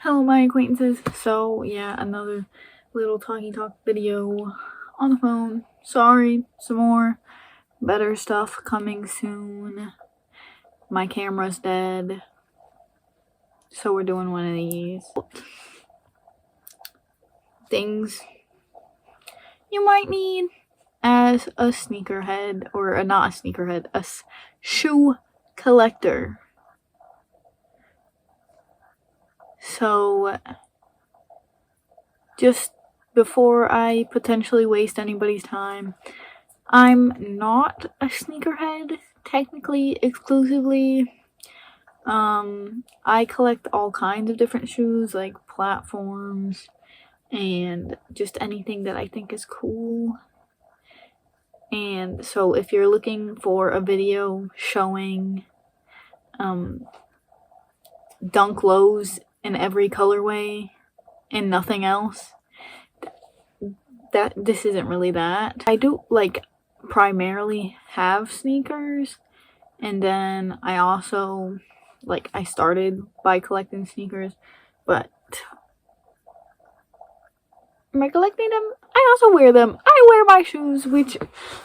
Hello my acquaintances. So yeah, another little talky talk video on the phone. Sorry, some more better stuff coming soon. My camera's dead, so we're doing one of these things you might need as a sneakerhead, or not a sneakerhead, a shoe collector. So just before I potentially waste anybody's time, I'm not a sneakerhead, technically, exclusively. I collect all kinds of different shoes, like platforms, and just anything that I think is cool. And so if you're looking for a video showing dunk lows in every colorway and nothing else, this isn't really that. I do primarily have sneakers, and then I also I started by collecting sneakers, but by collecting them, I also wear them. I wear my shoes, which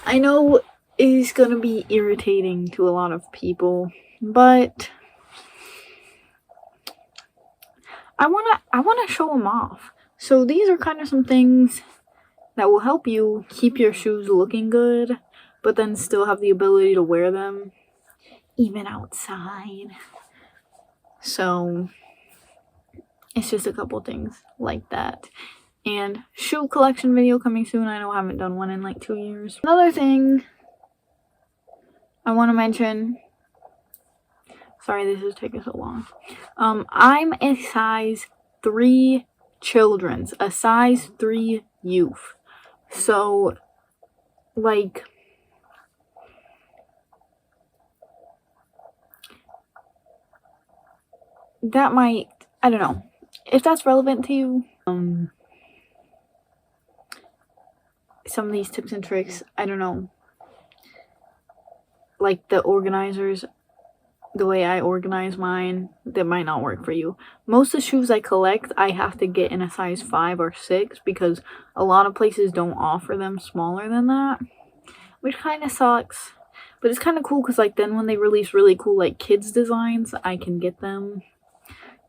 I know is gonna be irritating to a lot of people, but I wanna show them off. So these are kind of some things that will help you keep your shoes looking good, but then still have the ability to wear them even outside. So it's just a couple things like that. And shoe collection video coming soon. I know I haven't done one in like 2 years. Another thing I want to mention, sorry this is taking so long, I'm a size 3 children's, a size 3 youth. So that might, I don't know if that's relevant to you. Some of these tips and tricks, I don't know, like the organizers, the way I organize mine, that might not work for you. Most of the shoes I collect, I have to get in a size 5 or 6 because a lot of places don't offer them smaller than that, which kind of sucks. But it's kind of cool because then when they release really cool kids designs, I can get them.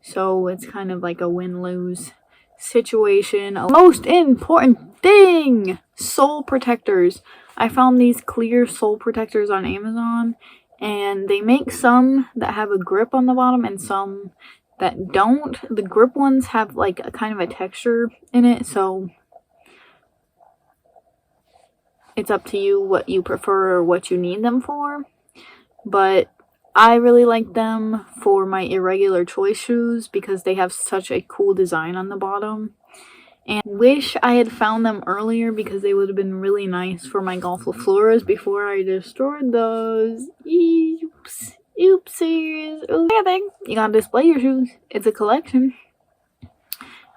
So it's kind of like a win-lose situation. Most important thing, sole protectors. I found these clear sole protectors on Amazon, and they make some that have a grip on the bottom and some that don't. The grip ones have a kind of a texture in it, so it's up to you what you prefer or what you need them for. But I really like them for my irregular choice shoes because they have such a cool design on the bottom. And wish I had found them earlier because they would have been really nice for my Golf LaFleur's before I destroyed those. Oops. Oopsies. Okay, thing. You gotta display your shoes. It's a collection.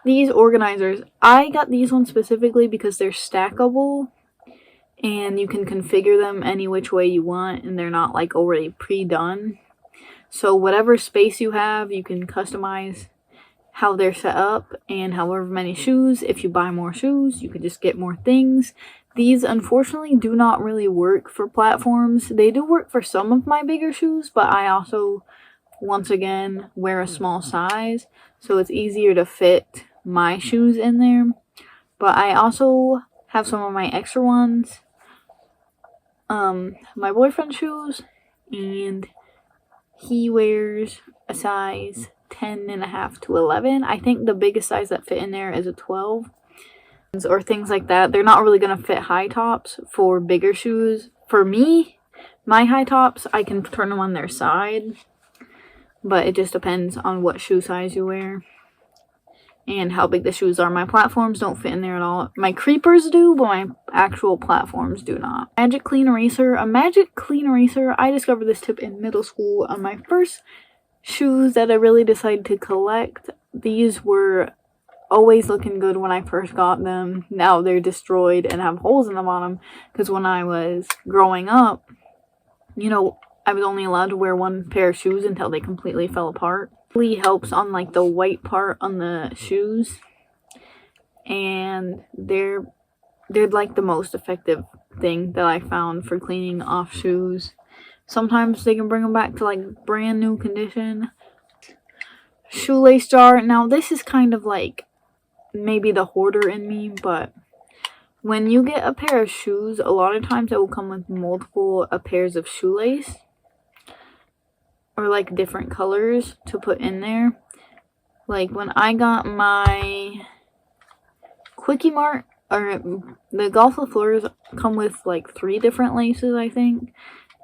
These organizers, I got these ones specifically because they're stackable and you can configure them any which way you want, and they're not already pre-done. So whatever space you have, you can customize how they're set up, and however many shoes, if you buy more shoes, you can just get more things. These unfortunately do not really work for platforms. They do work for some of my bigger shoes, but I also, once again, wear a small size, so it's easier to fit my shoes in there. But I also have some of my extra ones, my boyfriend's shoes, and he wears a size 10.5 to 11. I think the biggest size that fit in there is a 12, or things like that. They're not really going to fit high tops for bigger shoes. For me, my high tops, I can turn them on their side, but it just depends on what shoe size you wear and how big the shoes are. My platforms don't fit in there at all. My creepers do, but my actual platforms do not. Magic Clean Eraser. A Magic Clean Eraser, I discovered this tip in middle school on my first shoes that I really decided to collect. These were always looking good when I first got them. Now they're destroyed and have holes in the bottom because when I was growing up, I was only allowed to wear one pair of shoes until they completely fell apart. really helps on like the white part on the shoes, and they're like the most effective thing that I found for cleaning off shoes. Sometimes they can bring them back to like brand new condition. Shoelace jar. Now this is kind of like maybe the hoarder in me, but when you get a pair of shoes, a lot of times it will come with multiple pairs of shoelace or like different colors to put in there. Like when I got my Quickie Mart, or the Golf LaFleurs come with like 3 different laces, I think.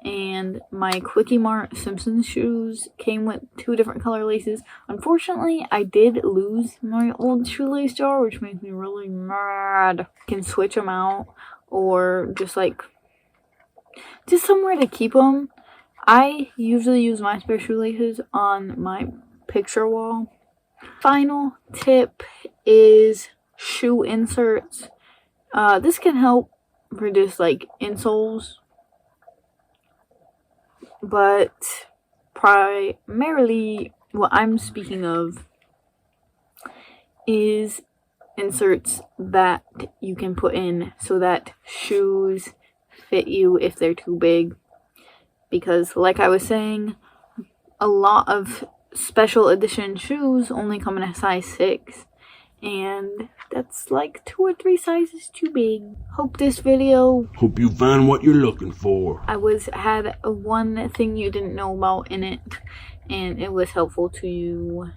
And my Quickie Mart Simpsons shoes came with 2 different color laces. Unfortunately, I did lose my old shoelace jar, which makes me really mad. Can switch them out, or just somewhere to keep them. I usually use my spare shoelaces on my picture wall. Final tip is shoe inserts. This can help for just like insoles, but primarily what I'm speaking of is inserts that you can put in so that shoes fit you if they're too big. Because like I was saying, a lot of special edition shoes only come in a size 6, and that's like 2 or 3 sizes too big. Hope you found what you're looking for. Had one thing you didn't know about in it, and it was helpful to you.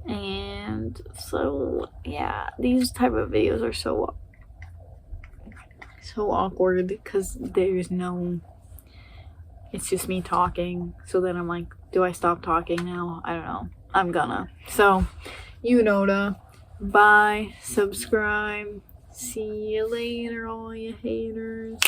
And so yeah, these type of videos are so awkward because it's just me talking. So then I'm like, do I stop talking now? I don't know. I'm gonna. So you know to bye, subscribe, see you later, all you haters.